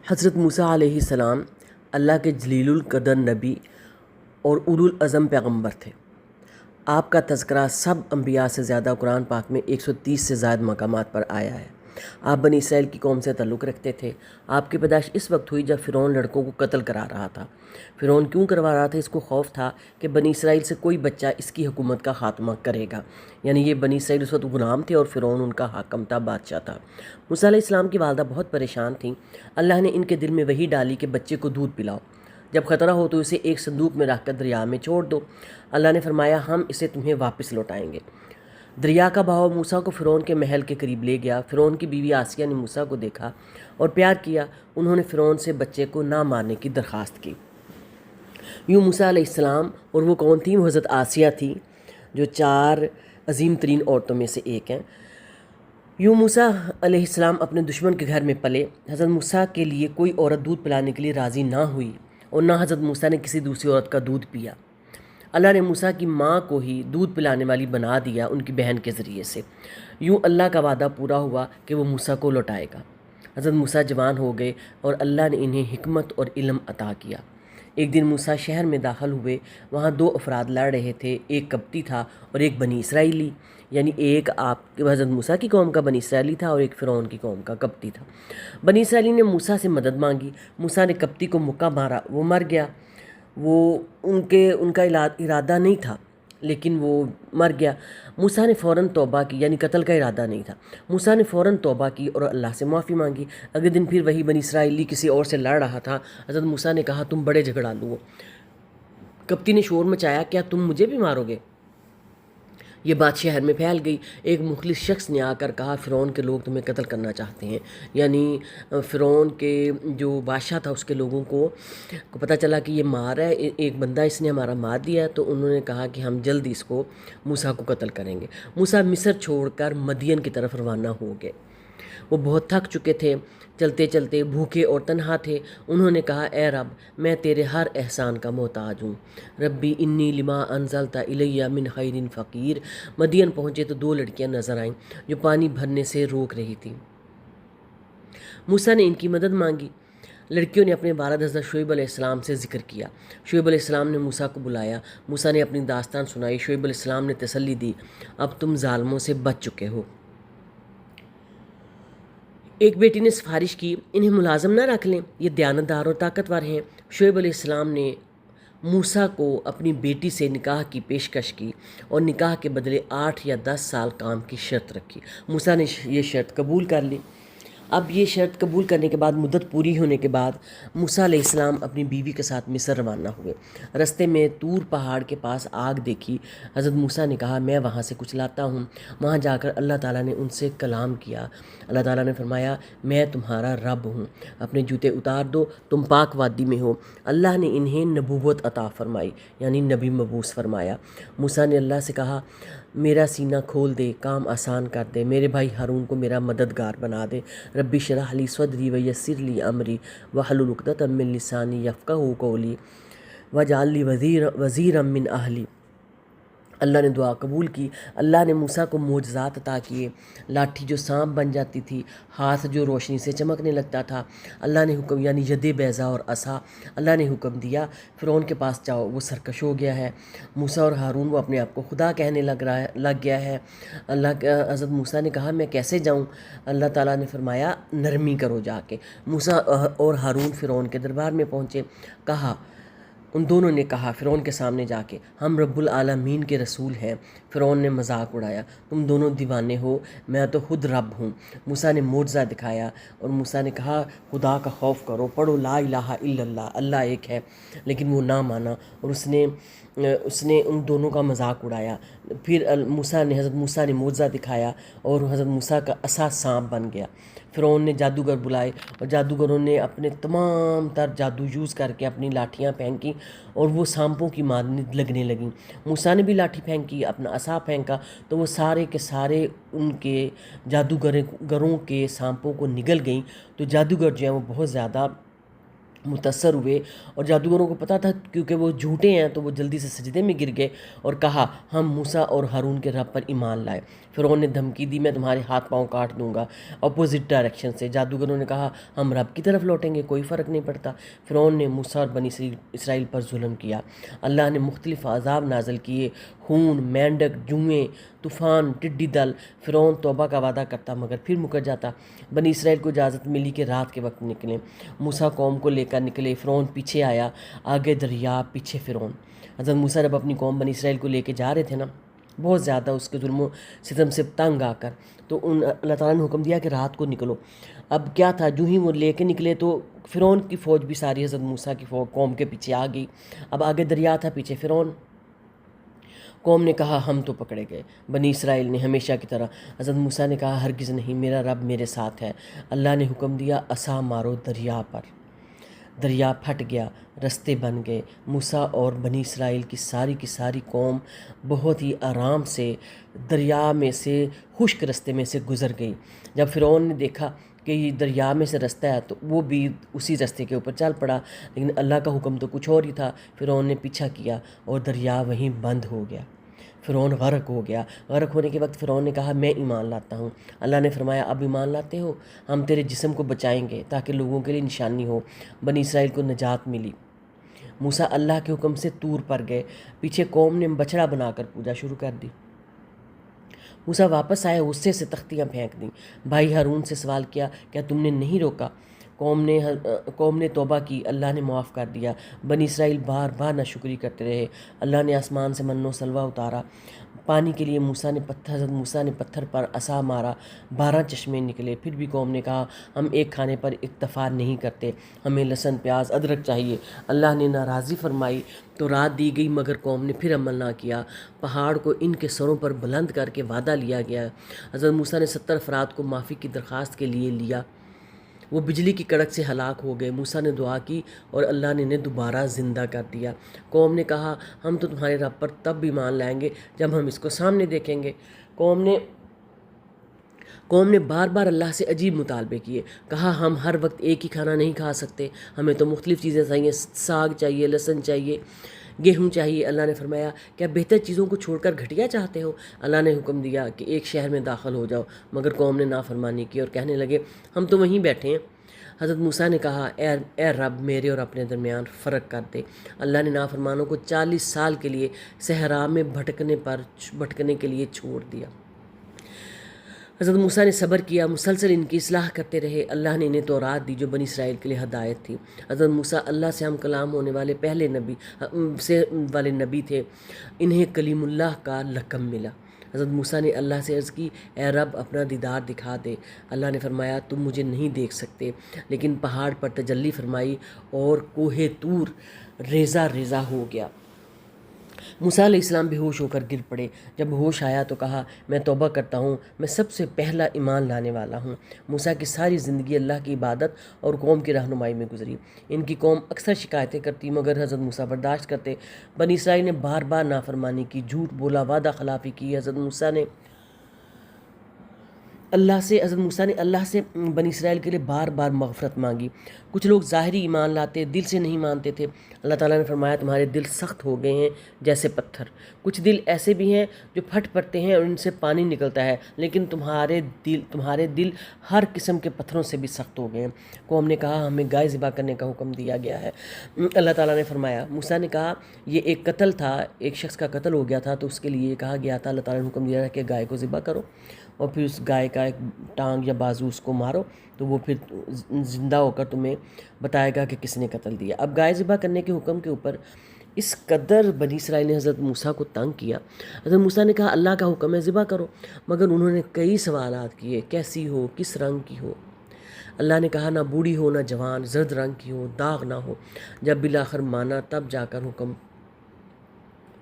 حضرت موسیٰ علیہ السلام اللہ کے جلیل القدر نبی اور اولو العزم پیغمبر تھے۔ آپ کا تذکرہ سب انبیاء سے زیادہ قرآن پاک میں 130 سے زائد مقامات پر آیا ہے۔ آپ بنی اسرائیل کی قوم سے تعلق رکھتے تھے۔ آپ کی پیدائش اس وقت ہوئی جب فرعون لڑکوں کو قتل کرا رہا تھا۔ فرعون کیوں کروا رہا تھا؟ اس کو خوف تھا کہ بنی اسرائیل سے کوئی بچہ اس کی حکومت کا خاتمہ کرے گا، یعنی یہ بنی اسرائیل اس وقت غلام تھے اور فرعون ان کا حاکم تھا، بادشاہ تھا۔ موسیٰ علیہ السلام کی والدہ بہت پریشان تھیں۔ اللہ نے ان کے دل میں وحی ڈالی کہ بچے کو دودھ پلاؤ، جب خطرہ ہو تو اسے ایک صندوق میں رکھ کر دریا میں چھوڑ دو۔ اللہ نے فرمایا ہم اسے تمہیں واپس لوٹائیں گے۔ دریا کا بہاؤ موسیٰ کو فرعون کے محل کے قریب لے گیا۔ فرعون کی بیوی آسیہ نے موسیٰ کو دیکھا اور پیار کیا۔ انہوں نے فرعون سے بچے کو نہ مارنے کی درخواست کی۔ یوں موسیٰ علیہ السلام اور وہ کون تھی؟ وہ حضرت آسیہ تھی جو 4 عظیم ترین عورتوں میں سے ایک ہیں۔ یوں موسیٰ علیہ السلام اپنے دشمن کے گھر میں پلے۔ حضرت موسیٰ کے لیے کوئی عورت دودھ پلانے کے لیے راضی نہ ہوئی اور نہ حضرت موسیٰ نے کسی دوسری عورت کا دودھ پیا۔ اللہ نے موسیٰ کی ماں کو ہی دودھ پلانے والی بنا دیا ان کی بہن کے ذریعے سے۔ یوں اللہ کا وعدہ پورا ہوا کہ وہ موسیٰ کو لوٹائے گا۔ حضرت موسیٰ جوان ہو گئے اور اللہ نے انہیں حکمت اور علم عطا کیا۔ ایک دن موسیٰ شہر میں داخل ہوئے۔ وہاں 2 افراد لڑ رہے تھے، ایک قبطی تھا اور ایک بنی اسرائیلی، یعنی ایک حضرت موسیٰ کی قوم کا بنی اسرائیلی تھا اور ایک فرعون کی قوم کا قبطی تھا۔ بنی اسرائیلی نے موسیٰ سے مدد مانگی۔ موسیٰ نے قبطی کو مکہ مارا، وہ مر گیا۔ ان کا ارادہ نہیں تھا لیکن وہ مر گیا۔ موسیٰ نے فوراً توبہ کی، یعنی قتل کا ارادہ نہیں تھا۔ موسیٰ نے فوراً توبہ کی اور اللہ سے معافی مانگی۔ اگلے دن پھر وہی بنی اسرائیلی کسی اور سے لڑ رہا تھا۔ حضرت موسیٰ نے کہا تم بڑے جھگڑالو ہو۔ قبطی نے شور مچایا کیا تم مجھے بھی مارو گے؟ یہ بات شہر میں پھیل گئی۔ ایک مخلص شخص نے آ کر کہا فرعون کے لوگ تمہیں قتل کرنا چاہتے ہیں، یعنی فرعون کے جو بادشاہ تھا اس کے لوگوں کو پتہ چلا کہ یہ مار ہے، ایک بندہ اس نے ہمارا مار دیا ہے، تو انہوں نے کہا کہ ہم جلد اس کو موسیٰ کو قتل کریں گے۔ موسیٰ مصر چھوڑ کر مدین کی طرف روانہ ہو گئے۔ وہ بہت تھک چکے تھے، چلتے چلتے بھوکے اور تنہا تھے۔ انہوں نے کہا اے رب میں تیرے ہر احسان کا محتاج ہوں، ربی انی لما انزلت الی من خیر فقیر۔ مدین پہنچے تو 2 لڑکیاں نظر آئیں جو پانی بھرنے سے روک رہی تھیں۔ موسیٰ نے ان کی مدد مانگی۔ لڑکیوں نے اپنے والد حضرت شعیب علیہ السلام سے ذکر کیا۔ شعیب علیہ السلام نے موسیٰ کو بلایا۔ موسیٰ نے اپنی داستان سنائی۔ شعیب علیہ السلام نے تسلی دی، اب تم ظالموں سے بچ چکے ہو۔ ایک بیٹی نے سفارش کی انہیں ملازم نہ رکھ لیں، یہ دیانتدار اور طاقتور ہیں۔ شعیب علیہ السلام نے موسیٰ کو اپنی بیٹی سے نکاح کی پیشکش کی اور نکاح کے بدلے 8 یا 10 سال کام کی شرط رکھی۔ موسیٰ نے یہ شرط قبول کر لی۔ اب یہ شرط قبول کرنے کے بعد مدت پوری ہونے کے بعد موسیٰ علیہ السلام اپنی بیوی کے ساتھ مصر روانہ ہوئے۔ رستے میں طور پہاڑ کے پاس آگ دیکھی۔ حضرت موسیٰ نے کہا میں وہاں سے کچھ لاتا ہوں۔ وہاں جا کر اللہ تعالیٰ نے ان سے کلام کیا۔ اللہ تعالیٰ نے فرمایا میں تمہارا رب ہوں، اپنے جوتے اتار دو، تم پاک وادی میں ہو۔ اللہ نے انہیں نبوت عطا فرمائی، یعنی نبی مبعوث فرمایا۔ موسیٰ نے اللہ سے کہا میرا سینہ کھول دے، کام آسان کر دے، میرے بھائی ہارون کو میرا مددگار بنا دے۔ رب اشرح لی صدری ویسر لی امری واحلل عقدۃ من لسانی یفقہوا قولی واجعل لی وزیرا من اہلی۔ اللہ نے دعا قبول کی۔ اللہ نے موسیٰ کو معجزات عطا کیے، لاٹھی جو سانپ بن جاتی تھی، ہاتھ جو روشنی سے چمکنے لگتا تھا۔ اللہ نے حکم، یعنی ید بیضا اور عصا، اللہ نے حکم دیا فرعون کے پاس جاؤ، وہ سرکش ہو گیا ہے۔ موسیٰ اور ہارون وہ اپنے آپ کو خدا کہنے لگ گیا ہے۔ حضرت موسیٰ نے کہا میں کیسے جاؤں؟ اللہ تعالیٰ نے فرمایا نرمی کرو جا کے۔ موسیٰ اور ہارون فرعون کے دربار میں پہنچے۔ ان دونوں نے کہا فرعون کے سامنے جا کے ہم رب العالمین کے رسول ہیں۔ فرعون نے مذاق اڑایا تم دونوں دیوانے ہو، میں تو خود رب ہوں۔ موسیٰ نے معجزہ دکھایا اور موسیٰ نے کہا خدا کا خوف کرو، پڑھو لا الہ الا اللہ، اللہ ایک ہے، لیکن وہ نہ مانا اور اس نے ان دونوں کا مذاق اڑایا۔ پھر حضرت موسیٰ نے معجزہ دکھایا اور حضرت موسیٰ کا عصا سانپ بن گیا۔ فرعون نے جادوگر بلائے اور جادوگروں نے اپنے تمام تر جادو یوز کر کے اپنی لاٹھیاں پھینکی اور وہ سانپوں کی مانند لگنے لگیں۔ موسیٰ نے بھی لاٹھی پھینکی، اپنا عصا پھینکا تو وہ سارے کے سارے ان کے جادوگروں کے سانپوں کو نگل گئیں۔ تو جادوگر جو ہیں وہ بہت زیادہ متاثر ہوئے، اور جادوگروں کو پتہ تھا کیونکہ وہ جھوٹے ہیں تو وہ جلدی سے سجدے میں گر گئے اور کہا ہم موسیٰ اور ہارون کے رب پر ایمان لائے۔ فرعون نے دھمکی دی میں تمہارے ہاتھ پاؤں کاٹ دوں گا اپوزٹ ڈائریکشن سے۔ جادوگروں نے کہا ہم رب کی طرف لوٹیں گے، کوئی فرق نہیں پڑتا۔ فرعون نے موسیٰ اور بنی اسرائیل پر ظلم کیا۔ اللہ نے مختلف عذاب نازل کیے، خون، مینڈک، جوئیں، طوفان، ٹڈی دل۔ فرعون توبہ کا وعدہ کرتا مگر پھر مکر جاتا۔ بنی اسرائیل کو اجازت ملی کہ رات کے وقت نکلیں۔ موسیٰ قوم کو لے کر نکلے، فرعون پیچھے آیا، آگے دریا، پیچھے فرعون۔ حضرت موسیٰ جب اپنی قوم بنی اسرائیل کو لے کے جا رہے تھے نا، بہت زیادہ اس کے ظلم و ستم سے تنگ آ کر، تو اللہ تعالیٰ نے حکم دیا کہ رات کو نکلو۔ اب کیا تھا، جو ہی وہ لے کے نکلے تو فرعون کی فوج بھی ساری حضرت موسیٰ کی قوم کے پیچھے آ گئی۔ اب آگے دریا تھا، پیچھے فرعون۔ قوم نے کہا ہم تو پکڑے گئے۔ بنی اسرائیل نے ہمیشہ کی طرح۔ حضرت موسیٰ نے کہا ہرگز نہیں، میرا رب میرے ساتھ ہے۔ اللہ نے حکم دیا عصا مارو دریا پر، دریا پھٹ گیا، رستے بن گئے۔ موسیٰ اور بنی اسرائیل کی ساری قوم بہت ہی آرام سے دریا میں سے، خشک رستے میں سے گزر گئی۔ جب فرعون نے دیکھا کہ یہ دریا میں سے رستہ ہے تو وہ بھی اسی رستے کے اوپر چل پڑا، لیکن اللہ کا حکم تو کچھ اور ہی تھا۔ فرعون نے پیچھا کیا اور دریا وہیں بند ہو گیا۔ فرعون غرق ہو گیا۔ غرق ہونے کے وقت فرعون نے کہا میں ایمان لاتا ہوں۔ اللہ نے فرمایا اب ایمان لاتے ہو، ہم تیرے جسم کو بچائیں گے تاکہ لوگوں کے لیے نشانی ہو۔ بنی اسرائیل کو نجات ملی۔ موسیٰ اللہ کے حکم سے طور پر گئے، پیچھے قوم نے بچڑا بنا کر پوجا شروع کر دی۔ موسیٰ واپس آئے، غصے سے تختیاں پھینک دیں۔ بھائی ہارون سے سوال کیا کیا تم نے نہیں روکا؟ قوم نے توبہ کی، اللہ نے معاف کر دیا۔ بنی اسرائیل بار بار ناشکری کرتے رہے۔ اللہ نے آسمان سے من و سلوہ اتارا، پانی کے لیے حضرت موسیٰ نے پتھر پر عصا مارا، 12 چشمے نکلے۔ پھر بھی قوم نے کہا ہم ایک کھانے پر اکتفا نہیں کرتے، ہمیں لہسن، پیاز، ادرک چاہیے۔ اللہ نے ناراضی فرمائی تو رات دی گئی، مگر قوم نے پھر عمل نہ کیا۔ پہاڑ کو ان کے سروں پر بلند کر کے وعدہ لیا گیا۔ حضرت موسیٰ نے 70 افراد کو معافی کی درخواست کے لیے لیا، وہ بجلی کی کڑک سے ہلاک ہو گئے۔ موسیٰ نے دعا کی اور اللہ نے انہیں دوبارہ زندہ کر دیا۔ قوم نے کہا ہم تو تمہارے رب پر تب بھی مان لائیں گے جب ہم اس کو سامنے دیکھیں گے۔ قوم نے بار بار اللہ سے عجیب مطالبے کیے، کہا ہم ہر وقت ایک ہی کھانا نہیں کھا سکتے، ہمیں تو مختلف چیزیں چاہیے، ساگ چاہیے، لہسن چاہیے، گیہوں چاہیے۔ اللہ نے فرمایا کیا بہتر چیزوں کو چھوڑ کر گھٹیا چاہتے ہو؟ اللہ نے حکم دیا کہ ایک شہر میں داخل ہو جاؤ، مگر قوم نے نافرمانی کی اور کہنے لگے ہم تو وہیں بیٹھے ہیں۔ حضرت موسیٰ نے کہا اے رب میرے اور اپنے درمیان فرق کر دے۔ اللہ نے نافرمانوں کو 40 سال کے لیے صحرا میں بھٹکنے کے لیے چھوڑ دیا۔ حضرت موسیٰ نے صبر کیا، مسلسل ان کی اصلاح کرتے رہے۔ اللہ نے انہیں تورات دی جو بنی اسرائیل کے لیے ہدایت تھی۔ حضرت موسیٰ اللہ سے ہم کلام ہونے والے پہلے نبی تھے، انہیں کلیم اللہ کا لقب ملا۔ حضرت موسیٰ نے اللہ سے عرض کی اے رب اپنا دیدار دکھا دے۔ اللہ نے فرمایا تم مجھے نہیں دیکھ سکتے، لیکن پہاڑ پر تجلی فرمائی اور کوہ طور ریزہ ریزہ ہو گیا۔ موسیٰ علیہ السلام بے ہوش ہو کر گر پڑے۔ جب ہوش آیا تو کہا میں توبہ کرتا ہوں، میں سب سے پہلا ایمان لانے والا ہوں۔ موسیٰ کی ساری زندگی اللہ کی عبادت اور قوم کی رہنمائی میں گزری۔ ان کی قوم اکثر شکایتیں کرتی مگر حضرت موسیٰ برداشت کرتے۔ بنی اسرائیل نے بار بار نافرمانی کی، جھوٹ بولا، وعدہ خلافی کی۔ حضرت موسیٰ نے اللہ سے بنی اسرائیل کے لیے بار بار مغفرت مانگی۔ کچھ لوگ ظاہری ایمان لاتے، دل سے نہیں مانتے تھے۔ اللہ تعالیٰ نے فرمایا تمہارے دل سخت ہو گئے ہیں جیسے پتھر۔ کچھ دل ایسے بھی ہیں جو پھٹ پڑتے ہیں اور ان سے پانی نکلتا ہے، لیکن تمہارے دل ہر قسم کے پتھروں سے بھی سخت ہو گئے ہیں۔ قوم نے کہا ہمیں گائے ذبح کرنے کا حکم دیا گیا ہے۔ اللہ تعالیٰ نے فرمایا موسیٰ نے کہا یہ ایک قتل تھا، ایک شخص کا قتل ہو گیا تھا تو اس کے لیے کہا گیا تھا، اللہ تعالیٰ نے حکم دیا تھا کہ گائے کو ذبح کرو اور پھر اس گائے کا ایک ٹانگ یا بازو اس کو مارو تو وہ پھر زندہ ہو کر تمہیں بتائے گا کہ کس نے قتل دیا۔ اب گائے ذبح کرنے کے حکم کے اوپر اس قدر بنی اسرائیل نے حضرت موسیٰ کو تنگ کیا۔ حضرت موسیٰ نے کہا اللہ کا حکم ہے ذبح کرو، مگر انہوں نے کئی سوالات کیے، کیسی ہو، کس رنگ کی ہو؟ اللہ نے کہا نہ بوڑھی ہو نہ جوان، زرد رنگ کی ہو، داغ نہ ہو۔ جب بالآخر مانا تب جا کر حکم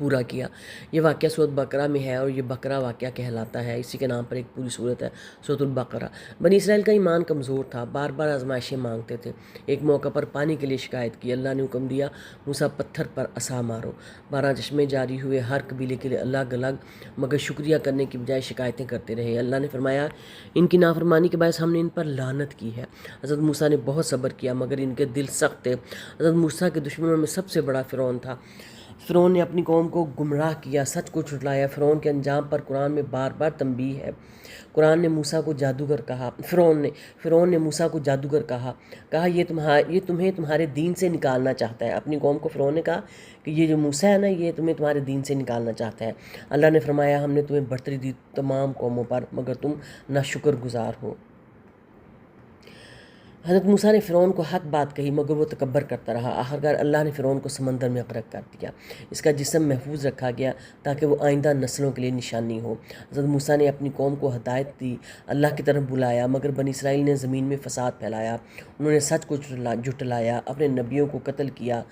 پورا کیا۔ یہ واقعہ سورۃ بقرہ میں ہے اور یہ بقرہ واقعہ کہلاتا ہے، اسی کے نام پر ایک پوری سورت ہے سورۃ البقرہ۔ بنی اسرائیل کا ایمان کمزور تھا، بار بار آزمائشیں مانگتے تھے۔ ایک موقع پر پانی کے لیے شکایت کی، اللہ نے حکم دیا موسیٰ پتھر پر عصا مارو۔ 12 چشمے جاری ہوئے، ہر قبیلے کے لیے الگ الگ، مگر شکریہ کرنے کی بجائے شکایتیں کرتے رہے۔ اللہ نے فرمایا ان کی نافرمانی کے باعث ہم نے ان پر لعنت کی ہے۔ حضرت موسیٰ نے بہت صبر کیا مگر ان کے دل سخت تھے۔ حضرت موسیٰ کے دشمنوں میں سب سے بڑا فرعون تھا۔ فرعون نے اپنی قوم کو گمراہ کیا، سچ کو جھٹلایا۔ فرعون کے انجام پر قرآن میں بار بار تنبیہ ہے۔ قرآن نے موسیٰ کو جادوگر کہا، فرعون نے موسیٰ کو جادوگر کہا یہ تمہیں تمہارے دین سے نکالنا چاہتا ہے۔ اپنی قوم کو فرعون نے کہا کہ یہ جو موسیٰ ہے نا، یہ تمہیں تمہارے دین سے نکالنا چاہتا ہے۔ اللہ نے فرمایا ہم نے تمہیں برتری دی تمام قوموں پر مگر تم ناشکر گزار ہو۔ حضرت موسیٰ نے فرعون کو حق بات کہی مگر وہ تکبر کرتا رہا۔ آخرکار اللہ نے فرعون کو سمندر میں غرق کر دیا۔ اس کا جسم محفوظ رکھا گیا تاکہ وہ آئندہ نسلوں کے لیے نشانی ہو۔ حضرت موسیٰ نے اپنی قوم کو ہدایت دی، اللہ کی طرف بلایا مگر بنی اسرائیل نے زمین میں فساد پھیلایا۔ انہوں نے سچ کو جھٹلایا، اپنے نبیوں کو قتل کیا۔